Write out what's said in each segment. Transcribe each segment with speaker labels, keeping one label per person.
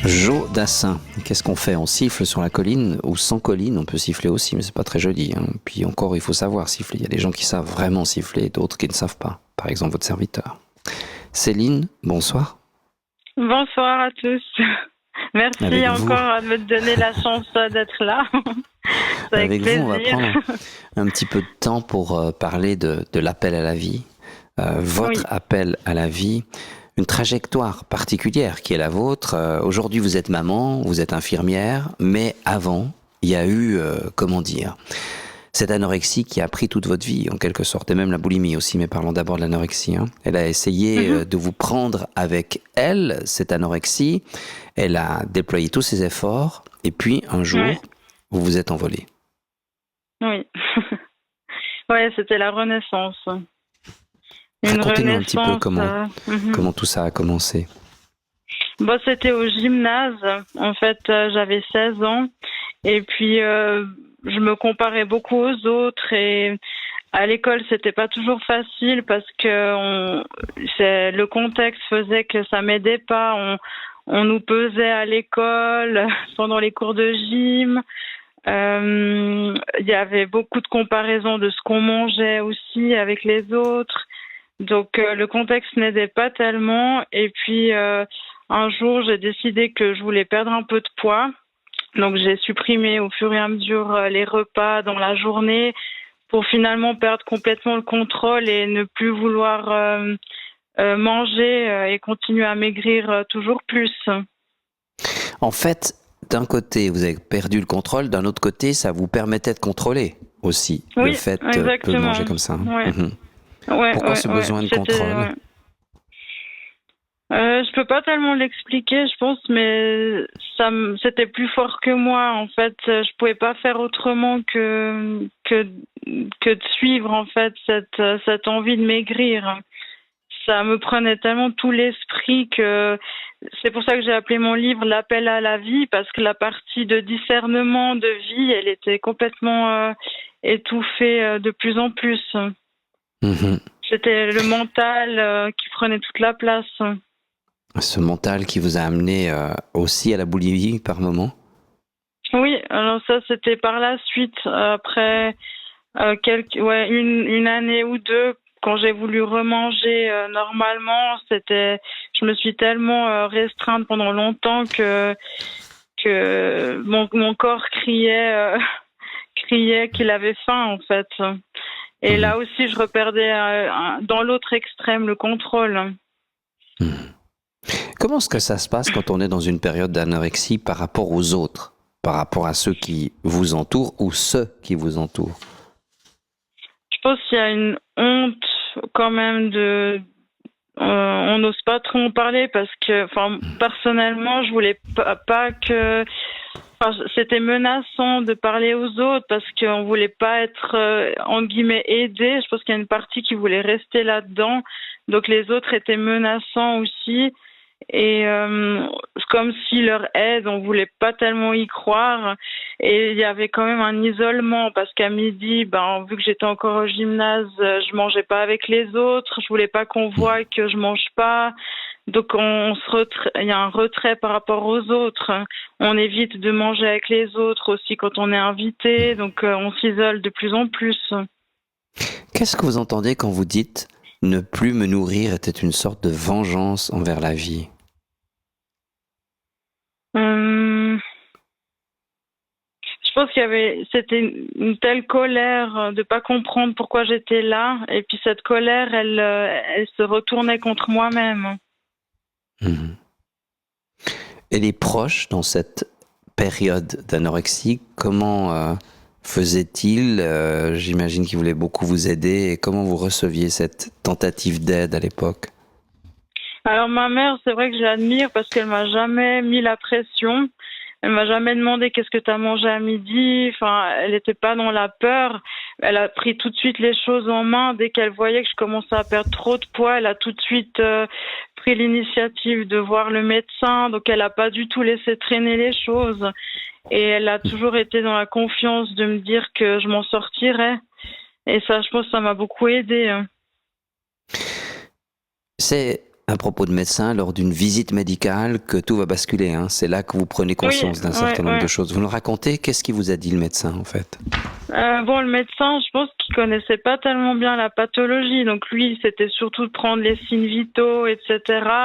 Speaker 1: Jo Dassin, qu'est-ce qu'on fait? On siffle sur la colline ou sans colline? On peut siffler aussi, mais c'est pas très joli. Puis encore, il faut savoir siffler. Il y a des gens qui savent vraiment siffler, d'autres qui ne savent pas. Par exemple, votre serviteur. Céline, bonsoir.
Speaker 2: Bonsoir à tous. Merci
Speaker 1: Avec
Speaker 2: encore de me donner la chance d'être là. C'est
Speaker 1: avec vous, on va
Speaker 2: plaisir.
Speaker 1: prendre un petit peu de temps pour parler de l'appel à la vie. Votre appel à la vie, une trajectoire particulière qui est la vôtre. Aujourd'hui, vous êtes maman, vous êtes infirmière, mais avant, il y a eu, cette anorexie qui a pris toute votre vie, en quelque sorte, et même la boulimie aussi, mais parlons d'abord de l'anorexie. Elle a essayé de vous prendre avec elle, cette anorexie. Elle a déployé tous ses efforts, et puis un jour, vous vous êtes envolé.
Speaker 2: Oui. Ouais, c'était la renaissance.
Speaker 1: Racontez-nous un petit peu comment tout ça a commencé.
Speaker 2: Bon, c'était au gymnase. En fait, j'avais 16 ans. Et puis, je me comparais beaucoup aux autres. Et à l'école, c'était pas toujours facile parce que le contexte faisait que ça m'aidait pas. On nous pesait à l'école, pendant les cours de gym. Il y avait beaucoup de comparaisons de ce qu'on mangeait aussi avec les autres. Donc le contexte n'aidait pas tellement. Et puis un jour, j'ai décidé que je voulais perdre un peu de poids. Donc j'ai supprimé au fur et à mesure les repas dans la journée pour finalement perdre complètement le contrôle et ne plus vouloir manger et continuer à maigrir toujours plus.
Speaker 1: En fait, d'un côté, vous avez perdu le contrôle, d'un autre côté, ça vous permettait de contrôler aussi le fait de manger comme ça. Pourquoi ce besoin de contrôle?
Speaker 2: Je peux pas tellement l'expliquer, je pense, mais c'était plus fort que moi. En fait, je pouvais pas faire autrement que de suivre en fait cette envie de maigrir. Ça me prenait tellement tout l'esprit que c'est pour ça que j'ai appelé mon livre L'appel à la vie, parce que la partie de discernement de vie, elle était complètement étouffée de plus en plus. C'était le mental qui prenait toute la place.
Speaker 1: Ce mental qui vous a amené aussi à la boulimie par moment? Oui,
Speaker 2: alors ça c'était par la suite, après une année ou deux, quand j'ai voulu remanger normalement, je me suis tellement restreinte pendant longtemps que mon corps criait qu'il avait faim en fait. Et là aussi, je reperdais dans l'autre extrême le contrôle.
Speaker 1: Comment est-ce que ça se passe quand on est dans une période d'anorexie par rapport aux autres, par rapport à ceux qui vous entourent ou ceux qui vous entourent?
Speaker 2: Je pense qu'il y a une honte quand même on n'ose pas trop en parler parce que, personnellement, je voulais pas que... c'était menaçant de parler aux autres parce qu'on voulait pas être, entre guillemets, aidé. Je pense qu'il y a une partie qui voulait rester là-dedans. Donc les autres étaient menaçants aussi. Et c'est comme si leur aide, on voulait pas tellement y croire. Et il y avait quand même un isolement parce qu'à midi, vu que j'étais encore au gymnase, je mangeais pas avec les autres. Je voulais pas qu'on voie que je mange pas. Donc il y a un retrait par rapport aux autres. On évite de manger avec les autres aussi quand on est invité. Donc on s'isole de plus en plus.
Speaker 1: Qu'est-ce que vous entendez quand vous dites « ne plus me nourrir était une sorte de vengeance envers la vie » ?
Speaker 2: Je pense c'était une telle colère de pas comprendre pourquoi j'étais là. Et puis cette colère, elle se retournait contre moi-même.
Speaker 1: Et les proches dans cette période d'anorexie, comment faisaient-ils? J'imagine qu'ils voulaient beaucoup vous aider. Et comment vous receviez cette tentative d'aide à l'époque?
Speaker 2: Alors ma mère, c'est vrai que je l'admire parce qu'elle m'a jamais mis la pression. Elle m'a jamais demandé qu'est-ce que tu as mangé à midi. Elle n'était pas dans la peur. Elle a pris tout de suite les choses en main. Dès qu'elle voyait que je commençais à perdre trop de poids, elle a tout de suite pris l'initiative de voir le médecin. Donc elle a pas du tout laissé traîner les choses. Et elle a toujours été dans la confiance de me dire que je m'en sortirais. Et ça, je pense que ça m'a beaucoup aidée.
Speaker 1: C'est à propos de médecin lors d'une visite médicale que tout va basculer. Hein. C'est là que vous prenez
Speaker 2: Oui,
Speaker 1: conscience d'un certain nombre de choses. Vous nous racontez, qu'est-ce qui vous a dit le médecin en fait?
Speaker 2: Bon, le médecin, je pense qu'il connaissait pas tellement bien la pathologie. Donc lui, c'était surtout de prendre les signes vitaux, etc.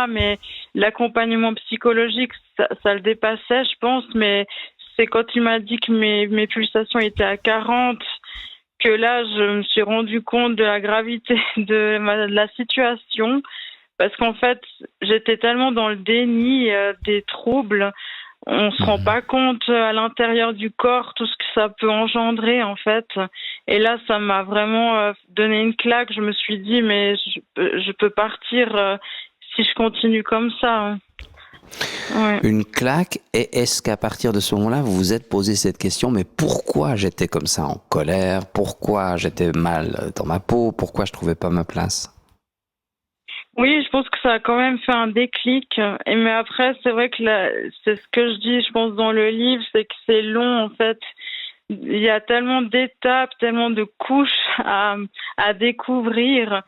Speaker 2: Mais l'accompagnement psychologique, ça le dépassait, je pense. Mais c'est quand il m'a dit que mes pulsations étaient à 40 que là, je me suis rendu compte de la gravité de la situation. Parce qu'en fait, j'étais tellement dans le déni des troubles, on se rend pas compte à l'intérieur du corps tout ce que ça peut engendrer en fait. Et là, ça m'a vraiment donné une claque. Je me suis dit, mais je peux partir si je continue comme ça. Ouais.
Speaker 1: Une claque, et est-ce qu'à partir de ce moment-là, vous vous êtes posé cette question, mais pourquoi j'étais comme ça en colère? Pourquoi j'étais mal dans ma peau? Pourquoi je trouvais pas ma place?
Speaker 2: Oui, je pense que ça a quand même fait un déclic. Et mais après, c'est vrai que c'est ce que je dis, je pense dans le livre, c'est que c'est long en fait. Il y a tellement d'étapes, tellement de couches à découvrir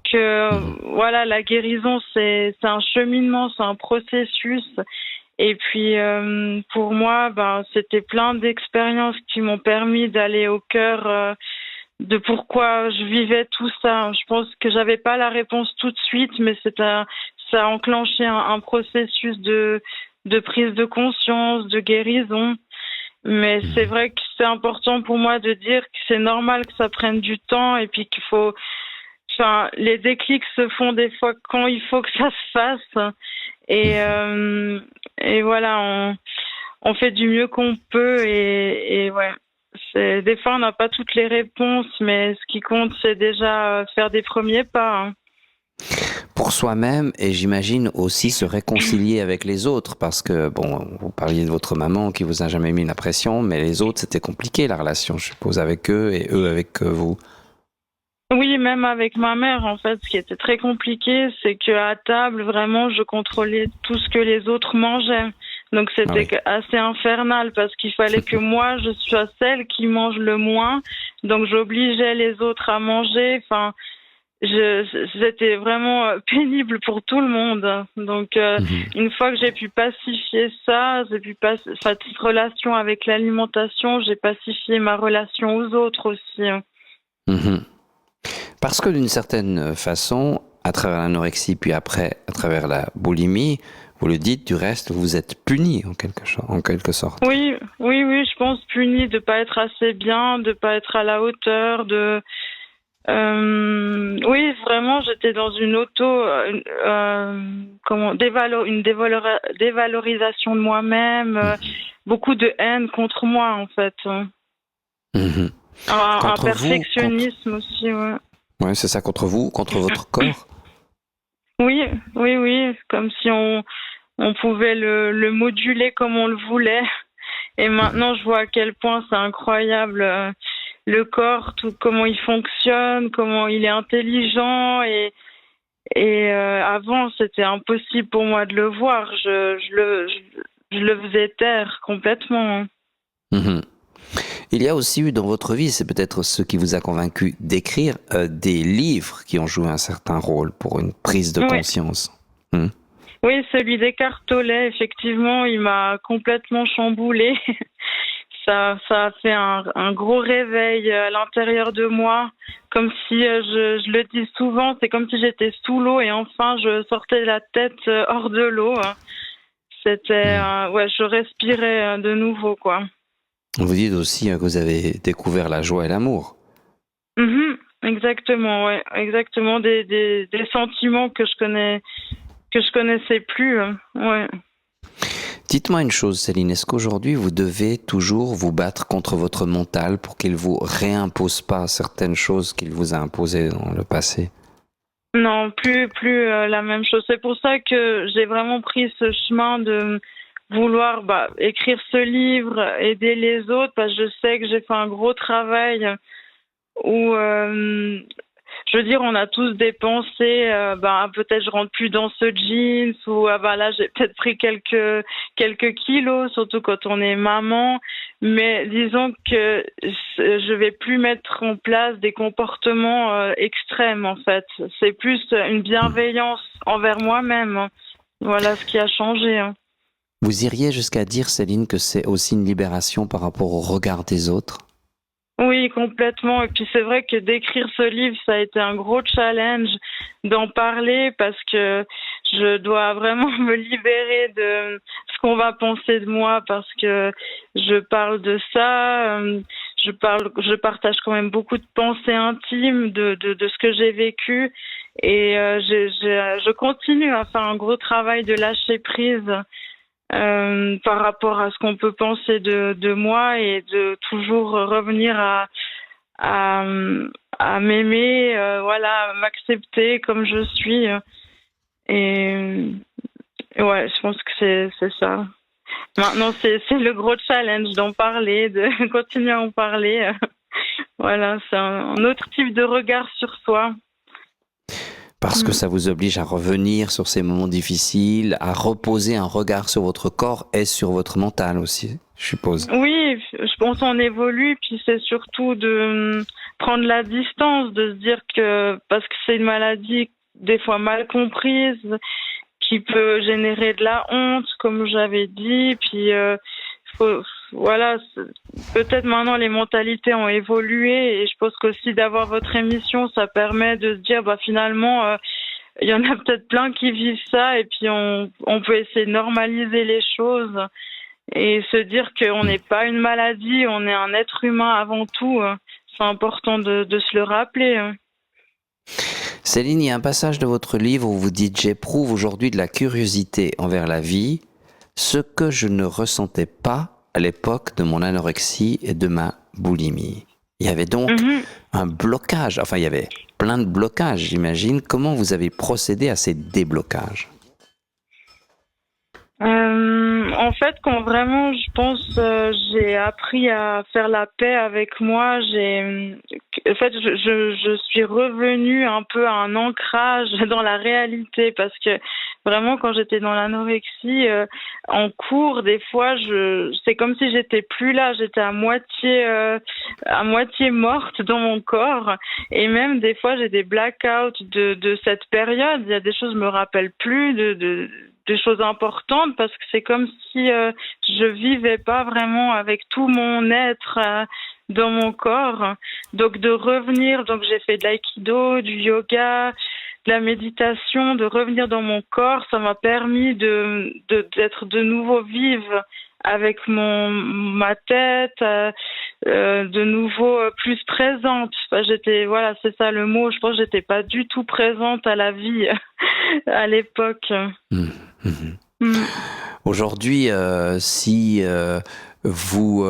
Speaker 2: que voilà, la guérison c'est un cheminement, c'est un processus. Et puis pour moi, ben c'était plein d'expériences qui m'ont permis d'aller au cœur de pourquoi je vivais tout ça. Je pense que j'avais pas la réponse tout de suite, mais ça a enclenché un processus de prise de conscience, de guérison. Mais c'est vrai que c'est important pour moi de dire que c'est normal que ça prenne du temps et puis qu'il faut, enfin, les déclics se font des fois quand il faut que ça se fasse. Et voilà, on fait du mieux qu'on peut et ouais. Des fois, on n'a pas toutes les réponses, mais ce qui compte, c'est déjà faire des premiers pas. Hein.
Speaker 1: Pour soi-même, et j'imagine aussi se réconcilier avec les autres, parce que, bon, vous parliez de votre maman qui vous a jamais mis la pression, mais les autres, c'était compliqué la relation, je suppose, avec eux et eux avec vous.
Speaker 2: Oui, même avec ma mère, en fait, ce qui était très compliqué, c'est qu'à table, vraiment, je contrôlais tout ce que les autres mangeaient. Donc c'était assez infernal parce qu'il fallait que moi, je sois celle qui mange le moins. Donc j'obligeais les autres à manger. Enfin, c'était vraiment pénible pour tout le monde. Donc une fois que j'ai pu pacifier ça, cette relation avec l'alimentation, j'ai pacifié ma relation aux autres aussi.
Speaker 1: Mhm. Parce que d'une certaine façon, à travers l'anorexie, puis après, à travers la boulimie, vous le dites, du reste, vous êtes puni en quelque sorte.
Speaker 2: Oui, je pense puni de pas être assez bien, de pas être à la hauteur, oui, vraiment, j'étais dans une dévalorisation de moi-même, beaucoup de haine contre moi en fait.
Speaker 1: Mhm.
Speaker 2: Un perfectionnisme aussi, ouais.
Speaker 1: Ouais, c'est ça, contre vous, contre votre corps?
Speaker 2: Oui, comme si on pouvait le moduler comme on le voulait. Et maintenant, je vois à quel point c'est incroyable le corps, tout comment il fonctionne, comment il est intelligent. Et avant, c'était impossible pour moi de le voir. Je le faisais taire complètement.
Speaker 1: Mhm. Il y a aussi eu dans votre vie, c'est peut-être ce qui vous a convaincu d'écrire, des livres qui ont joué un certain rôle pour une prise de conscience.
Speaker 2: Oui, celui d'Eckhart Tolle, effectivement, il m'a complètement chamboulée. Ça a fait un gros réveil à l'intérieur de moi, comme si, je le dis souvent, c'est comme si j'étais sous l'eau et enfin je sortais la tête hors de l'eau. C'était, je respirais de nouveau, quoi.
Speaker 1: Vous dites aussi que vous avez découvert la joie et l'amour.
Speaker 2: Exactement, ouais, exactement, des sentiments que je connaissais plus, ouais.
Speaker 1: Dites-moi une chose, Céline, est-ce qu'aujourd'hui vous devez toujours vous battre contre votre mental pour qu'il vous réimpose pas certaines choses qu'il vous a imposées dans le passé?
Speaker 2: Non, plus la même chose. C'est pour ça que j'ai vraiment pris ce chemin de vouloir écrire ce livre, aider les autres, parce que je sais que j'ai fait un gros travail où je veux dire, on a tous dépensé, peut-être je rentre plus dans ce jeans, ou là j'ai peut-être pris quelques kilos, surtout quand on est maman. Mais disons que je vais plus mettre en place des comportements extrêmes, en fait. C'est plus une bienveillance envers moi-même, hein. Voilà ce qui a changé, hein.
Speaker 1: Vous iriez jusqu'à dire, Céline, que c'est aussi une libération par rapport au regard des autres?
Speaker 2: Oui, complètement. Et puis c'est vrai que d'écrire ce livre, ça a été un gros challenge d'en parler, parce que je dois vraiment me libérer de ce qu'on va penser de moi, parce que je parle de ça, je partage quand même beaucoup de pensées intimes de ce que j'ai vécu, et je continue à faire un gros travail de lâcher prise par rapport à ce qu'on peut penser de moi, et de toujours revenir à, à m'aimer, à m'accepter comme je suis. Et ouais, je pense que c'est ça. Maintenant, c'est le gros challenge d'en parler, de continuer à en parler. Voilà, c'est un autre type de regard sur soi.
Speaker 1: Parce que ça vous oblige à revenir sur ces moments difficiles, à reposer un regard sur votre corps et sur votre mental aussi, je suppose.
Speaker 2: Oui, je pense qu'on évolue, puis c'est surtout de prendre la distance, de se dire que, parce que c'est une maladie des fois mal comprise, qui peut générer de la honte, comme j'avais dit, puis peut-être maintenant les mentalités ont évolué, et je pense qu'aussi d'avoir votre émission, ça permet de se dire finalement il y en a peut-être plein qui vivent ça, et puis on peut essayer de normaliser les choses et se dire qu'on n'est pas une maladie, on est un être humain avant tout. C'est important de se le rappeler.
Speaker 1: Céline, il y a un passage de votre livre où vous dites « J'éprouve aujourd'hui de la curiosité envers la vie, ce que je ne ressentais pas à l'époque de mon anorexie et de ma boulimie. » Il y avait donc un blocage, il y avait plein de blocages, j'imagine. Comment vous avez procédé à ces déblocages?
Speaker 2: En fait, quand vraiment, je pense, j'ai appris à faire la paix avec moi, je suis revenue un peu à un ancrage dans la réalité, parce que vraiment, quand j'étais dans l'anorexie, en cours, des fois, c'est comme si j'étais plus là, j'étais à moitié morte dans mon corps, et même des fois, j'ai des blackouts de cette période. Il y a des choses que je me rappelle plus des choses importantes, parce que c'est comme si je vivais pas vraiment avec tout mon être dans mon corps. Donc de revenir, j'ai fait de l'aïkido, du yoga, de la méditation, de revenir dans mon corps, ça m'a permis d'être de nouveau vive avec ma tête, de nouveau plus présente. C'est ça le mot. Je pense que j'étais pas du tout présente à la vie à l'époque.
Speaker 1: Aujourd'hui, si vous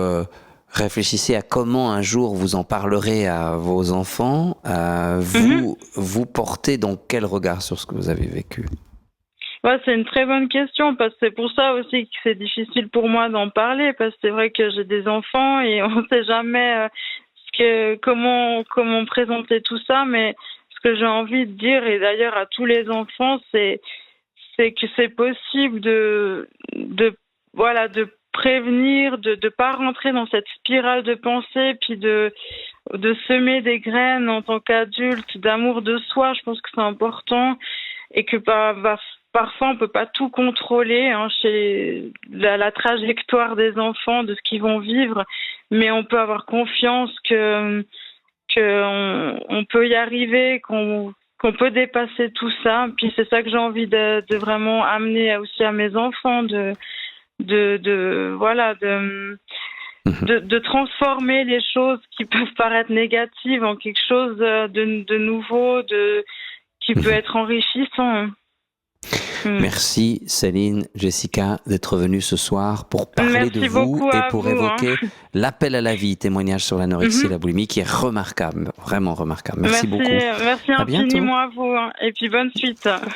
Speaker 1: réfléchissez à comment un jour vous en parlerez à vos enfants, vous portez donc quel regard sur ce que vous avez vécu?
Speaker 2: Ouais, c'est une très bonne question, parce que c'est pour ça aussi que c'est difficile pour moi d'en parler, parce que c'est vrai que j'ai des enfants et on ne sait jamais comment présenter tout ça, mais ce que j'ai envie de dire, et d'ailleurs à tous les enfants, c'est que c'est possible de prévenir, de pas rentrer dans cette spirale de pensée, puis de semer des graines en tant qu'adulte d'amour de soi. Je pense que c'est important, et que parfois on peut pas tout contrôler chez la trajectoire des enfants, de ce qu'ils vont vivre, mais on peut avoir confiance que on peut y arriver, qu'on peut dépasser tout ça. Puis c'est ça que j'ai envie de vraiment amener aussi à mes enfants, de transformer les choses qui peuvent paraître négatives en quelque chose de nouveau, qui peut être enrichissant.
Speaker 1: Merci Céline, Jessica, d'être venue ce soir pour parler de vous et pour évoquer l'appel à la vie, témoignage sur l'anorexie et la boulimie, qui est remarquable, vraiment remarquable. Merci beaucoup.
Speaker 2: Merci infiniment à vous, et puis bonne suite.